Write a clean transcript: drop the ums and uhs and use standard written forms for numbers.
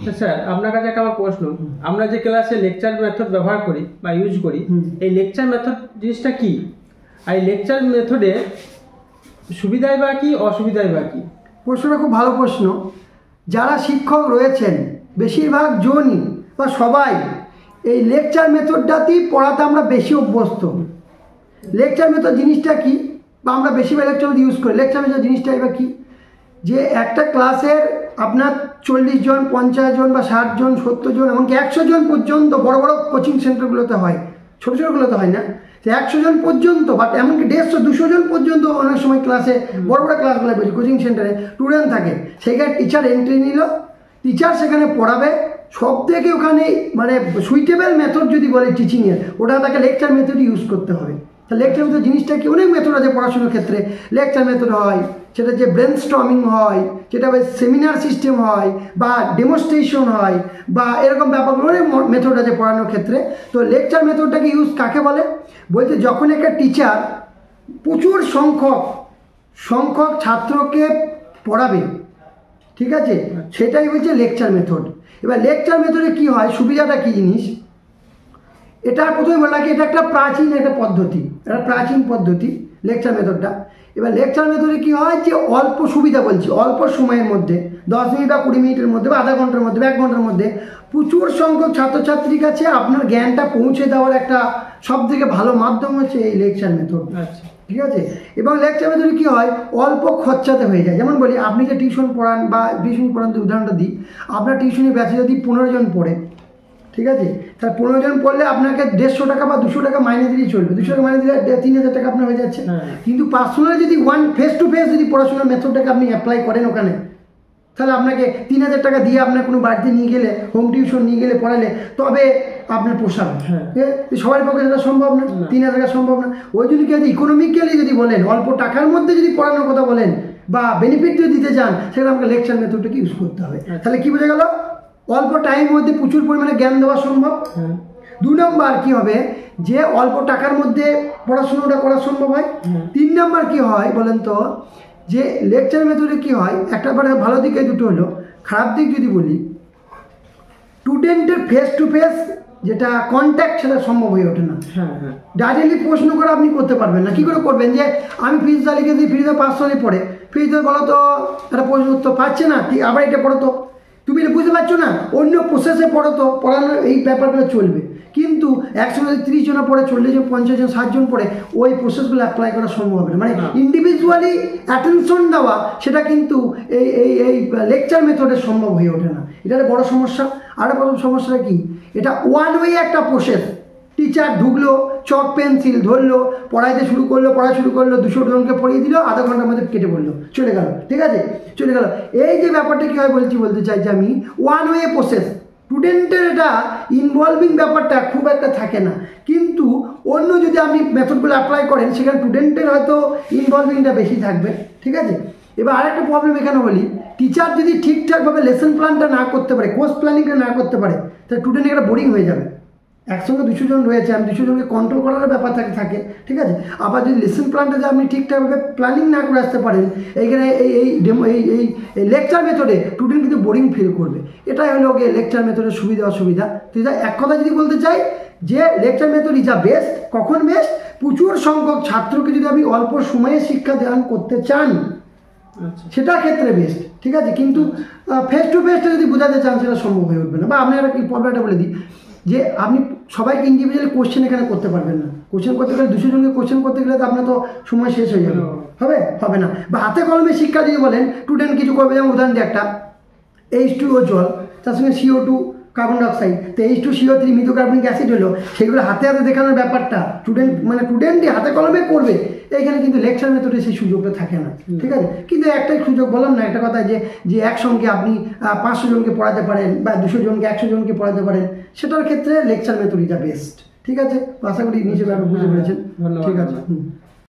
Sir আপনার কাছে একটা আমার প্রশ্ন, আমরা যে ক্লাসে লেকচার মেথড ব্যবহার করি বা ইউজ করি, এই লেকচার মেথড জিনিসটা কি, আর এই লেকচার মেথডে সুবিধাই বা কি অসুবিধাই বা কি? প্রশ্নটা খুব ভালো প্রশ্ন। যারা শিক্ষক রয়েছেন বেশিরভাগ জনই বা সবাই এই লেকচার মেথডটাতেই পড়াতে আমরা বেশি অভ্যস্ত। লেকচার মেথড জিনিসটা কি, বা আমরা বেশিরভাগ লেকচার ইউজ করি। লেকচার মেথড জিনিসটা এবার কি, যে একটা ক্লাসের আপনার 40 জন, 50 জন বা 60 জন, 70 জন, এমনকি 100 জন পর্যন্ত বড় বড় কোচিং সেন্টারগুলোতে হয়, ছোটো ছোটোগুলোতে হয় না, 100 জন পর্যন্ত, বাট এমনকি 150-200 জন পর্যন্ত অনেক সময় ক্লাসে, বড় বড় ক্লাসগুলো বলছি কোচিং সেন্টারে স্টুডেন্ট থাকে। সেখানে টিচার এন্ট্রি নিল, টিচার সেখানে পড়াবে। সব থেকে ওখানে মানে সুইটেবল মেথড যদি বলে টিচিংয়ের, ওটা তাকে লেকচার মেথড ইউজ করতে হবে। তা লেকচার মেথড জিনিসটা কি, অনেক মেথড আছে পড়াশোনার ক্ষেত্রে। লেকচার মেথড হয়, সেটা যে ব্রেন স্টর্মিং হয়, যেটা সেমিনার সিস্টেম হয়, বা ডেমনস্ট্রেশন হয়, বা এরকম ব্যাপারগুলো অনেক মেথড আছে পড়ানোর ক্ষেত্রে। তো লেকচার মেথডটাকে ইউজ কাকে বলে, বলতে যখন একটা টিচার প্রচুর সংখ্যক ছাত্রকে পড়াবে, ঠিক আছে, সেটাই হচ্ছে লেকচার মেথড। এবার লেকচার মেথডে কি হয়, সুবিধাটা কি জিনিস, এটা প্রথমে বলা কি, এটা একটা প্রাচীন একটা পদ্ধতি, একটা প্রাচীন পদ্ধতি লেকচার মেথডটা। এবার লেকচার মেথডে কি হয়, যে অল্প সুবিধা বলছি, অল্প সময়ের মধ্যে 10 মিনিট বা 20 মিনিটের মধ্যে বা আধা ঘন্টার মধ্যে বা 1 ঘন্টার মধ্যে প্রচুর সংখ্যক ছাত্রছাত্রীর কাছে আপনার জ্ঞানটা পৌঁছে দেওয়ার একটা সব থেকে ভালো মাধ্যম হচ্ছে এই লেকচার মেথড। আচ্ছা, ঠিক আছে। এবং লেকচার মেথডে কী হয়, অল্প খরচাতে হয়ে যায়। যেমন বলি, আপনি যে টিউশন পড়ান বা টিউশন পড়ান, উদাহরণটা দিই, আপনার টিউশনি ব্যাচে যদি 15 জন পড়ে, ঠিক আছে, তাহলে 15 জন পড়লে আপনাকে 150 টাকা বা 200 টাকা মাইনে দিলেই চলবে। 200 টাকা মাইনে দিলে 3000 টাকা আপনার হয়ে যাচ্ছে। কিন্তু পার্সোনালি যদি ফেস টু ফেস যদি পড়াশোনার মেথডটাকে আপনি অ্যাপ্লাই করেন ওখানে, তাহলে আপনাকে 3000 টাকা দিয়ে আপনার কোনো বাড়িতে নিয়ে গেলে, হোম টিউশন নিয়ে গেলে পড়ালে তবে আপনার পোষাবে। সবার পক্ষে সেটা সম্ভব না, 3000 টাকা সম্ভব না। ওই জন্য কি আছে, ইকোনমিক্যালি যদি বলেন, অল্প টাকার মধ্যে যদি পড়ানোর কথা বলেন বা বেনিফিট যদি দিতে চান, সেখানে আমাকে লেকচার মেথডটাকে ইউজ করতে হবে। তাহলে কি বোঝা গেল, অল্প টাইমের মধ্যে প্রচুর পরিমাণে জ্ঞান দেওয়া সম্ভব। 2 নম্বর কি হবে, যে অল্প টাকার মধ্যে পড়াশোনাটা করা সম্ভব হয়। 3 নম্বর কি হয় বলেন তো, যে লেকচার মেথডে কি হয়, একটা ভালো দিকে দুটো হলো, খারাপ দিক যদি বলি, স্টুডেন্টের ফেস টু ফেস যেটা কন্ট্যাক্ট, সেটা সম্ভব হয়ে ওঠে না। ডাইরেক্টলি প্রশ্ন করে আপনি করতে পারবেন না। কী করে করবেন, যে আমি ফিজটা লিখে দিই, ফিজে 500 পড়ে, ফিজে বলো তো একটা প্রশ্ন উত্তর পাচ্ছে না, ঠিক আবার এটা পড়ো তো, তুমি এটা বুঝতে পারছো না, অন্য প্রসেসে পড়ো তো, পড়ানোর এই ব্যাপারগুলো চলবে। কিন্তু একসঙ্গে 30 জন পড়ে, 40 জন, 50 জন, 60 জন পড়ে, ওই প্রসেসগুলো অ্যাপ্লাই করা সম্ভব হবে না। মানে ইন্ডিভিজুয়ালি অ্যাটেনশন দেওয়া, সেটা কিন্তু এই লেকচার মেথডে সম্ভব হয়ে ওঠে না। এটা একটা বড় সমস্যা। আরও বড় সমস্যাটা কি, এটা ওয়ান ওয়ে একটা প্রসেস। টিচার ঢুকলো, চক পেন্সিল ধরলো, পড়াইতে শুরু করলো, পড়া শুরু করলো, 200 জনকে পড়িয়ে দিল, আধা ঘন্টার মধ্যে কেটে পড়লো, চলে গেল, ঠিক আছে, চলে গেল। এই যে ব্যাপারটা কী হয় বলতে চাই যে আমি ওয়ান ওয়ে প্রসেস, স্টুডেন্টের এটা ইনভলভিং ব্যাপারটা খুব একটা থাকে না। কিন্তু অন্য যদি আপনি মেথডগুলো অ্যাপ্লাই করেন, সেখানে স্টুডেন্টের হয়তো ইনভলভিংটা বেশি থাকবে, ঠিক আছে। এবার আরেকটা প্রবলেম এখানে বলি, টিচার যদি ঠিকঠাকভাবে লেসন প্ল্যানটা না করতে পারে, কোর্স প্ল্যানিংটা না করতে পারে, তাহলে স্টুডেন্ট একটা বোরিং হয়ে যাবে। একসঙ্গে 200 জন রয়েছে, আমি 200 জনকে কন্ট্রোল করার ব্যাপার থাকে, ঠিক আছে। আবার যদি লেসন প্ল্যানটা যে আপনি ঠিকঠাকভাবে প্ল্যানিং না করে আসতে পারেন, এইখানে এই লেকচার মেথডে স্টুডেন্ট কিন্তু বোরিং ফিল করবে। এটাই হলো গিয়ে লেকচার মেথডের সুবিধা অসুবিধা। তো এক কথা যদি বলতে চাই, যে lecture method is a best. কখন বেস্ট, প্রচুর সংখ্যক ছাত্রকে যদি আপনি অল্প সময়ে শিক্ষা দান করতে চান, সেটার ক্ষেত্রে বেস্ট, ঠিক আছে। কিন্তু ফেস টু ফেসটা যদি বোঝাতে চান, সেটা সম্ভব হয়ে উঠবে না। বা আপনারা কি প্রবলেমটা বলে দিই, যে আপনি সবাইকে ইন্ডিভিজুয়াল কোশ্চেন এখানে করতে পারবেন না। কোশ্চেন করতে গেলে 200 জনকে কোশ্চেন করতে গেলে তো আপনার তো সময় শেষ হয়ে যাবে, হবে না। বা হাতে কলমে শিক্ষা যদি বলেন, স্টুডেন্ট কিছু করবে, যেমন উদাহরণ দিই একটা, H2O জল, তার সঙ্গে CO2 কার্বন ডাইঅক্সাইড, তো H2CO3 মৃত কার্বনিক অ্যাসিড হলো, সেগুলো হাতে হাতে দেখানোর ব্যাপারটা স্টুডেন্টই হাতে কলমে করবে। এইখানে কিন্তু লেকচার মেথডে সেই সুযোগটা থাকে না, ঠিক আছে। কিন্তু একটাই সুযোগ বললাম না, একটা কথা, যে একসঙ্গে আপনি 500 জনকে পড়াতে পারেন বা 200 জনকে 100 জনকে পড়াতে পারেন, সেটার ক্ষেত্রে lecture method is the best, ঠিক আছে। আশা করি নিচে বুঝতে পেরেছেন, ঠিক আছে।